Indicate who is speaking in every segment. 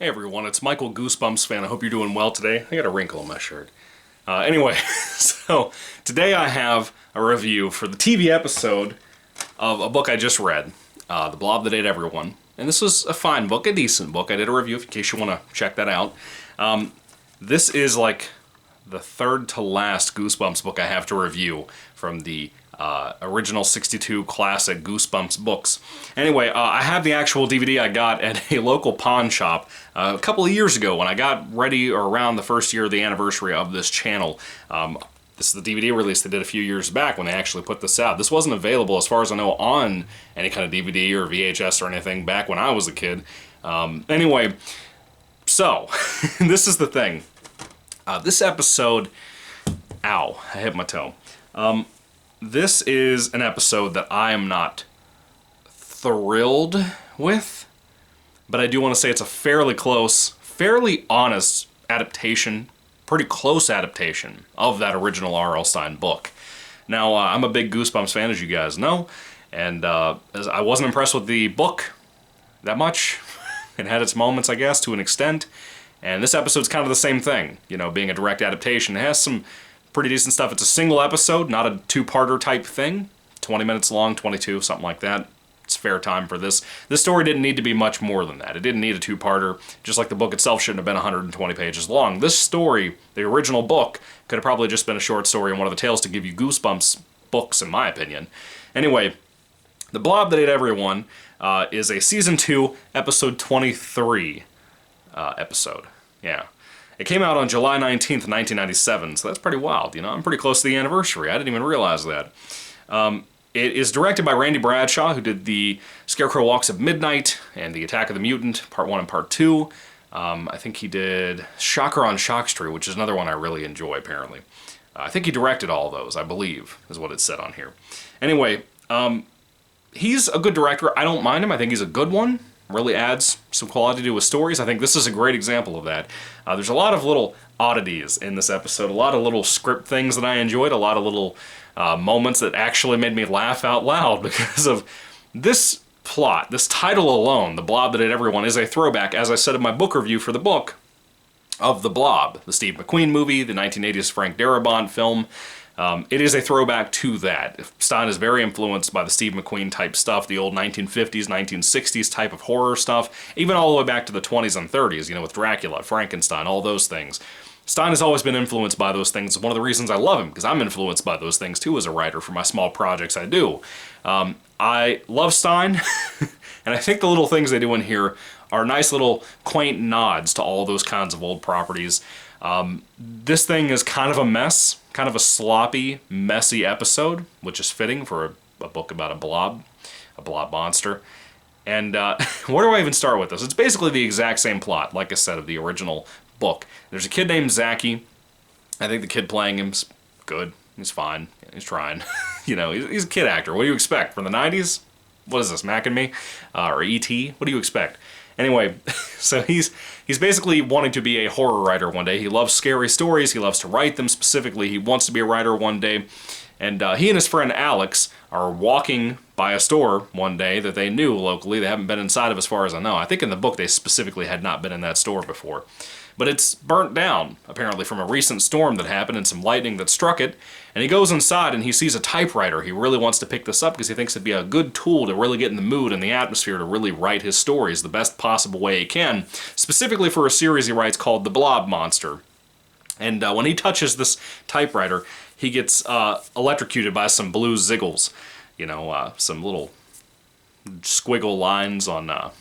Speaker 1: Hey everyone, it's Michael GoosebumpsFan. I hope you're doing well today. I got a wrinkle in my shirt. Anyway, so today I have a review for the TV episode of a book I just read, The Blob That Ate Everyone. And this was a fine book, a decent book. I did a review in case you want to check that out. This is like the third to last Goosebumps book I have to review from the original 62 classic Goosebumps books. Anyway, I have the actual DVD I got at a local pawn shop a couple of years ago when I got ready or around the first year of the anniversary of this channel. This is the DVD release they did a few years back when they actually put this out. This wasn't available, as far as I know, on any kind of DVD or VHS or anything back when I was a kid. Anyway, so, this is the thing. This episode... Ow, I hit my toe. This is an episode that I am not thrilled with, but I do want to say it's a fairly close, fairly honest adaptation, pretty close adaptation of that original R.L. Stine book. Now, I'm a big Goosebumps fan, as you guys know, and as I wasn't impressed with the book that much. It had its moments, I guess, to an extent, and this episode's kind of the same thing, you know, being a direct adaptation. It has some pretty decent stuff. It's a single episode, not a two-parter type thing. 20 minutes long, 22, something like that. It's fair time for this. This story didn't need to be much more than that. It didn't need a two-parter, just like the book itself shouldn't have been 120 pages long. This story, the original book, could have probably just been a short story in one of the Tales to Give You Goosebumps books, in my opinion. Anyway, The Blob That Ate Everyone is a Season 2, Episode 23 episode. Yeah. It came out on July 19th, 1997, so that's pretty wild, you know? I'm pretty close to the anniversary. I didn't even realize that. It is directed by Randy Bradshaw, who did the Scarecrow Walks at Midnight and The Attack of the Mutant, Part 1 and Part 2. I think he did Shocker on Shock Street, which is another one I really enjoy, apparently. I think he directed all those, I believe, is what it said on here. Anyway, he's a good director. I don't mind him. I think he's a good one. Really adds some quality to his stories. I think this is a great example of that. There's a lot of little oddities in this episode, a lot of little script things that I enjoyed, a lot of little moments that actually made me laugh out loud because of this plot. This title alone, The Blob That Ate Everyone, is a throwback, as I said in my book review for the book, of The Blob, the Steve McQueen movie, the 1980s Frank Darabont film. It is a throwback to that. Stine is very influenced by the Steve McQueen type stuff, the old 1950s, 1960s type of horror stuff, even all the way back to the 20s and 30s, you know, with Dracula, Frankenstein, all those things. Stine has always been influenced by those things. One of the reasons I love him, because I'm influenced by those things too as a writer for my small projects I do. I love Stine, and I think the little things they do in here are nice little quaint nods to all those kinds of old properties. This thing is kind of a mess, kind of a sloppy, messy episode, which is fitting for a book about a blob monster. And where do I even start with this? It's basically the exact same plot, like I said, of the original book. There's a kid named Zachy. I think the kid playing him's good. He's fine. He's trying. You know, he's a kid actor. What do you expect? From the 90s? What is this, Mac and Me? Or E.T.? What do you expect? Anyway, so he's basically wanting to be a horror writer one day. He loves scary stories. He loves to write them specifically. He wants to be a writer one day. And he and his friend Alex are walking by a store one day that they knew locally. They haven't been inside of, as far as I know. I think in the book they specifically had not been in that store before. But it's burnt down, apparently, from a recent storm that happened and some lightning that struck it. And he goes inside and he sees a typewriter. He really wants to pick this up because he thinks it'd be a good tool to really get in the mood and the atmosphere to really write his stories the best possible way he can, specifically for a series he writes called The Blob Monster. And when he touches this typewriter, he gets electrocuted by some blue ziggles. You know, some little squiggle lines on a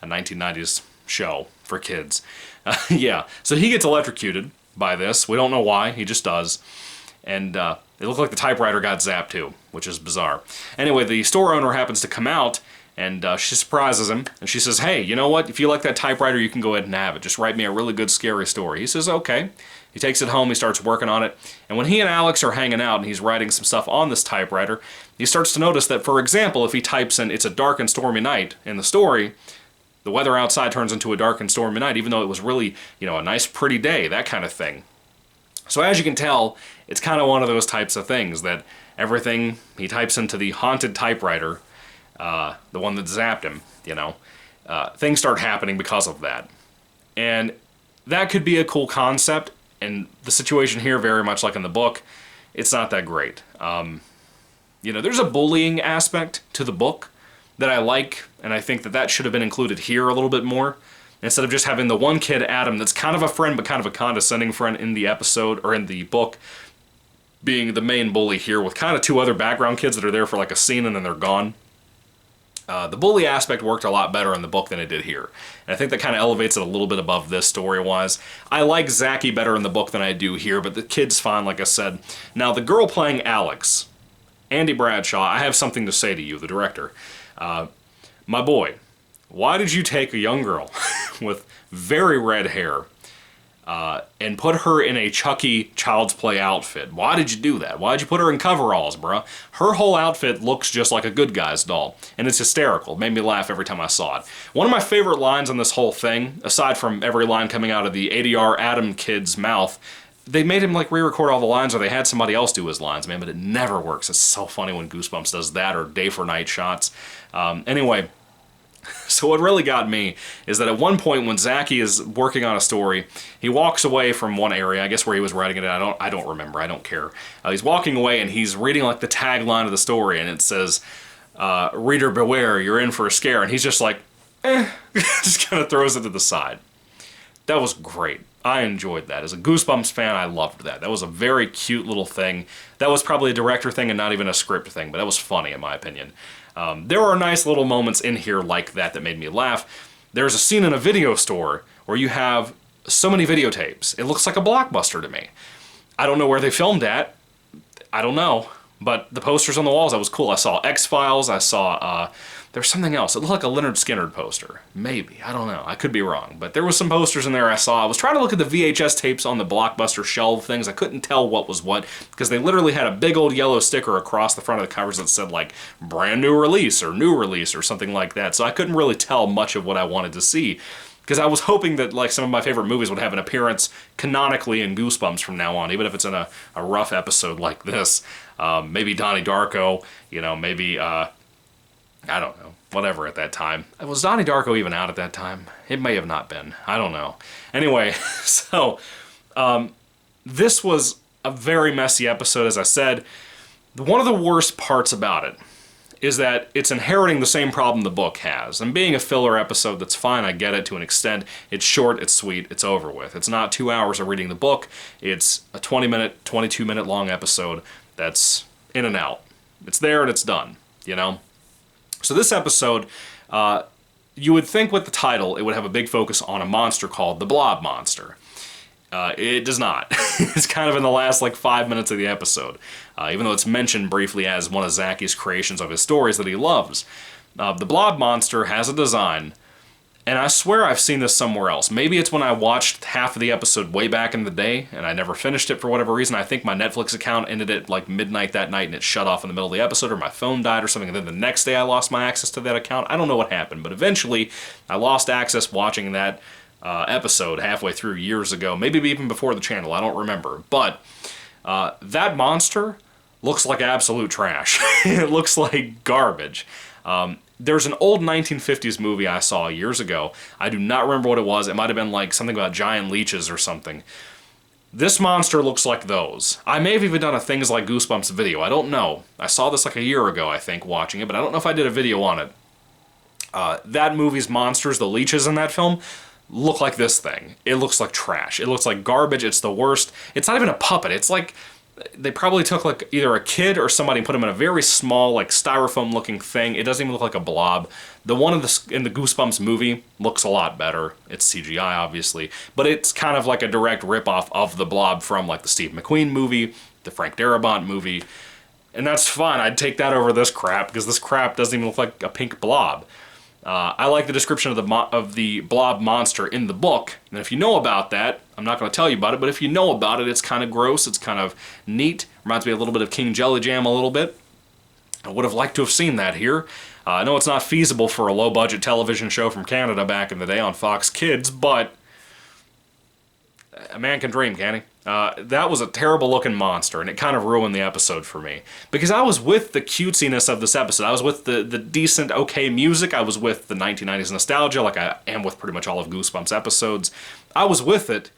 Speaker 1: 1990s show for kids. Yeah, so he gets electrocuted by this. We don't know why, he just does. And it looked like the typewriter got zapped too, which is bizarre. Anyway, the store owner happens to come out, and she surprises him, and she says, hey, you know what? If you like that typewriter, you can go ahead and have it. Just write me a really good scary story. He says, okay. He takes it home, he starts working on it, and when he and Alex are hanging out and he's writing some stuff on this typewriter, he starts to notice that, for example, if he types in, it's a dark and stormy night in the story, the weather outside turns into a dark and stormy night, even though it was really, you know, a nice pretty day, that kind of thing. So as you can tell, it's kind of one of those types of things that everything he types into the haunted typewriter, the one that zapped him, you know, things start happening because of that. And that could be a cool concept, and the situation here, very much like in the book, it's not that great. There's a bullying aspect to the book that I like, and I think that that should have been included here a little bit more. Instead of just having the one kid, Adam, that's kind of a friend, but kind of a condescending friend in the episode, or in the book, being the main bully here, with kind of two other background kids that are there for like a scene and then they're gone. The bully aspect worked a lot better in the book than it did here. And I think that kind of elevates it a little bit above this story-wise. I like Zachy better in the book than I do here, but the kid's fine, like I said. Now, the girl playing Alex, Andy Bradshaw, I have something to say to you, the director. My boy, why did you take a young girl with very red hair and put her in a Chucky Child's Play outfit? Why did you do that? Why did you put her in coveralls, bruh? Her whole outfit looks just like a good guy's doll, and it's hysterical. It made me laugh every time I saw it. One of my favorite lines on this whole thing, aside from every line coming out of the ADR Adam kid's mouth, they made him like re-record all the lines, or they had somebody else do his lines, man, but it never works. It's so funny when Goosebumps does that, or day for night shots. Anyway, so what really got me is that at one point when Zachy is working on a story, he walks away from one area, I guess where he was writing it, I don't remember, I don't care. He's walking away and he's reading like the tagline of the story, and it says, reader beware, you're in for a scare, and he's just like, just kind of throws it to the side. That was great. I enjoyed that. As a Goosebumps fan, I loved that. That was a very cute little thing. That was probably a director thing and not even a script thing, but that was funny in my opinion. There are nice little moments in here like that made me laugh. There's a scene in a video store where you have so many videotapes. It looks like a Blockbuster to me. I don't know where they filmed at. I don't know. But the posters on the walls, that was cool. I saw X-Files. I saw, there's something else. It looked like a Leonard Skinner poster. Maybe. I don't know. I could be wrong. But there was some posters in there I saw. I was trying to look at the VHS tapes on the Blockbuster shelf things. I couldn't tell what was what, because they literally had a big old yellow sticker across the front of the covers that said, like, brand new release or something like that. So I couldn't really tell much of what I wanted to see, because I was hoping that like some of my favorite movies would have an appearance canonically in Goosebumps from now on, even if it's in a rough episode like this. Maybe Donnie Darko, maybe, I don't know, whatever at that time. Was Donnie Darko even out at that time? It may have not been. I don't know. Anyway, so this was a very messy episode, as I said. One of the worst parts about it is that it's inheriting the same problem the book has. And being a filler episode, that's fine, I get it to an extent. It's short, it's sweet, it's over with. It's not 2 hours of reading the book. It's a 20-minute, 22-minute long episode that's in and out. It's there and it's done, So this episode, you would think with the title, it would have a big focus on a monster called the Blob monster. It does not. It's kind of in the last 5 minutes of the episode, even though it's mentioned briefly as one of Zachy's creations of his stories that he loves. The Blob monster has a design, and I swear I've seen this somewhere else. Maybe it's when I watched half of the episode way back in the day, and I never finished it for whatever reason. I think my Netflix account ended at midnight that night, and it shut off in the middle of the episode, or my phone died or something, and then the next day I lost my access to that account. I don't know what happened, but eventually I lost access watching that episode halfway through years ago, maybe even before the channel, I don't remember. But that monster looks like absolute trash. It looks like garbage. There's an old 1950s movie I saw years ago. I do not remember what it was. It might have been something about giant leeches or something. This monster looks like those. I may have even done a Things Like Goosebumps video. I don't know. I saw this a year ago, I think, watching it, but I don't know if I did a video on it. That movie's monsters, the leeches in that film, look like this thing. It looks like trash. It looks like garbage. It's the worst. It's not even a puppet. It's like they probably took either a kid or somebody and put him in a very small styrofoam looking thing. It doesn't even look like a blob. The one in the Goosebumps movie looks a lot better. It's CGI obviously, but it's kind of like a direct ripoff of the Blob from the Steve McQueen movie, the Frank Darabont movie, and that's fine. I'd take that over this crap, because this crap doesn't even look like a pink blob. I like the description of the Blob monster in the book, and if you know about that, I'm not going to tell you about it, but if you know about it, it's kind of gross, it's kind of neat, reminds me a little bit of King Jelly Jam a little bit. I would have liked to have seen that here. I know it's not feasible for a low-budget television show from Canada back in the day on Fox Kids, but A man can dream, can't he? That was a terrible looking monster, and it kind of ruined the episode for me. Because I was with the cutesiness of this episode. I was with the decent, okay music. I was with the 1990s nostalgia, like I am with pretty much all of Goosebumps episodes. I was with it.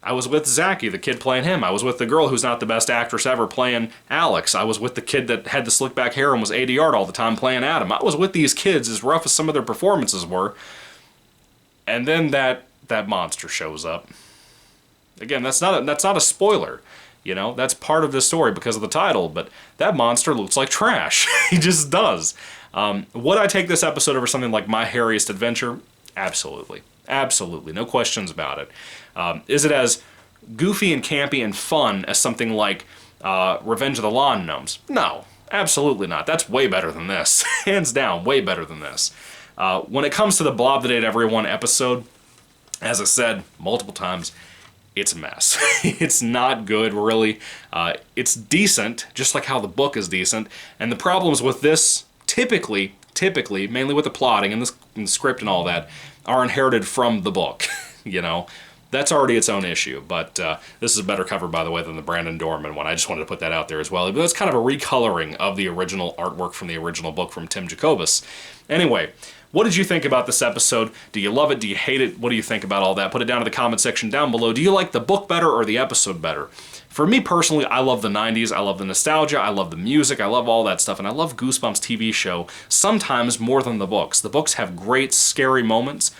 Speaker 1: I was with Zachy, the kid playing him. I was with the girl who's not the best actress ever playing Alex. I was with the kid that had the slick back hair and was 80 yard all the time playing Adam. I was with these kids, as rough as some of their performances were. And then that monster shows up. Again, that's not a spoiler, you know, that's part of the story because of the title, but that monster looks like trash. He just does. Would I take this episode over something like My Hairiest Adventure? Absolutely. Absolutely. No questions about it. Is it as goofy and campy and fun as something like Revenge of the Lawn Gnomes? No, absolutely not. That's way better than this. Hands down, way better than this. When it comes to the Blob That Ate Everyone episode, as I said multiple times, it's a mess. It's not good, really. It's decent, just like how the book is decent. And the problems with this, typically, mainly with the plotting and the script and all that, are inherited from the book. You know, that's already its own issue. But this is a better cover, by the way, than the Brandon Dorman one. I just wanted to put that out there as well. But it's kind of a recoloring of the original artwork from the original book from Tim Jacobus. Anyway, what did you think about this episode? Do you love it? Do you hate it? What do you think about all that? Put it down in the comment section down below. Do you like the book better or the episode better? For me personally, I love the 90s. I love the nostalgia. I love the music. I love all that stuff. And I love Goosebumps TV show sometimes more than the books. The books have great scary moments.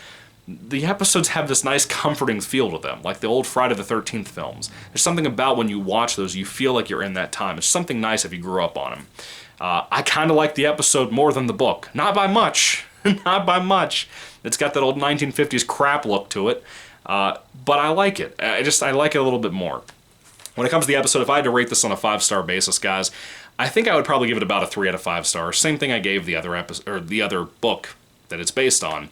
Speaker 1: The episodes have this nice comforting feel to them, like the old Friday the 13th films. There's something about when you watch those, you feel like you're in that time. It's something nice if you grew up on them. I kind of like the episode more than the book. Not by much. Not by much. It's got that old 1950s crap look to it, but I like it. I like it a little bit more. When it comes to the episode, if I had to rate this on a 5-star basis, guys, I think I would probably give it about a 3 out of 5 stars. Same thing I gave the other episode or the other book that it's based on.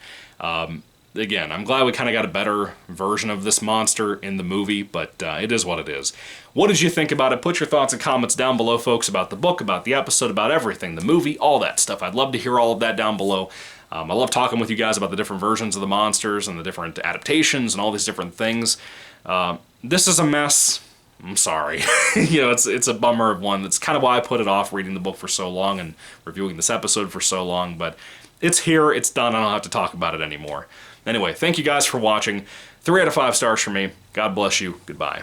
Speaker 1: Again, I'm glad we kind of got a better version of this monster in the movie, but it is what it is. What did you think about it? Put your thoughts and comments down below, folks, about the book, about the episode, about everything, the movie, all that stuff. I'd love to hear all of that down below. I love talking with you guys about the different versions of the monsters and the different adaptations and all these different things. This is a mess. I'm sorry. You know, it's a bummer of one. That's kind of why I put it off reading the book for so long and reviewing this episode for so long, but it's here, it's done, I don't have to talk about it anymore. Anyway, thank you guys for watching. 3 out of 5 stars for me. God bless you. Goodbye.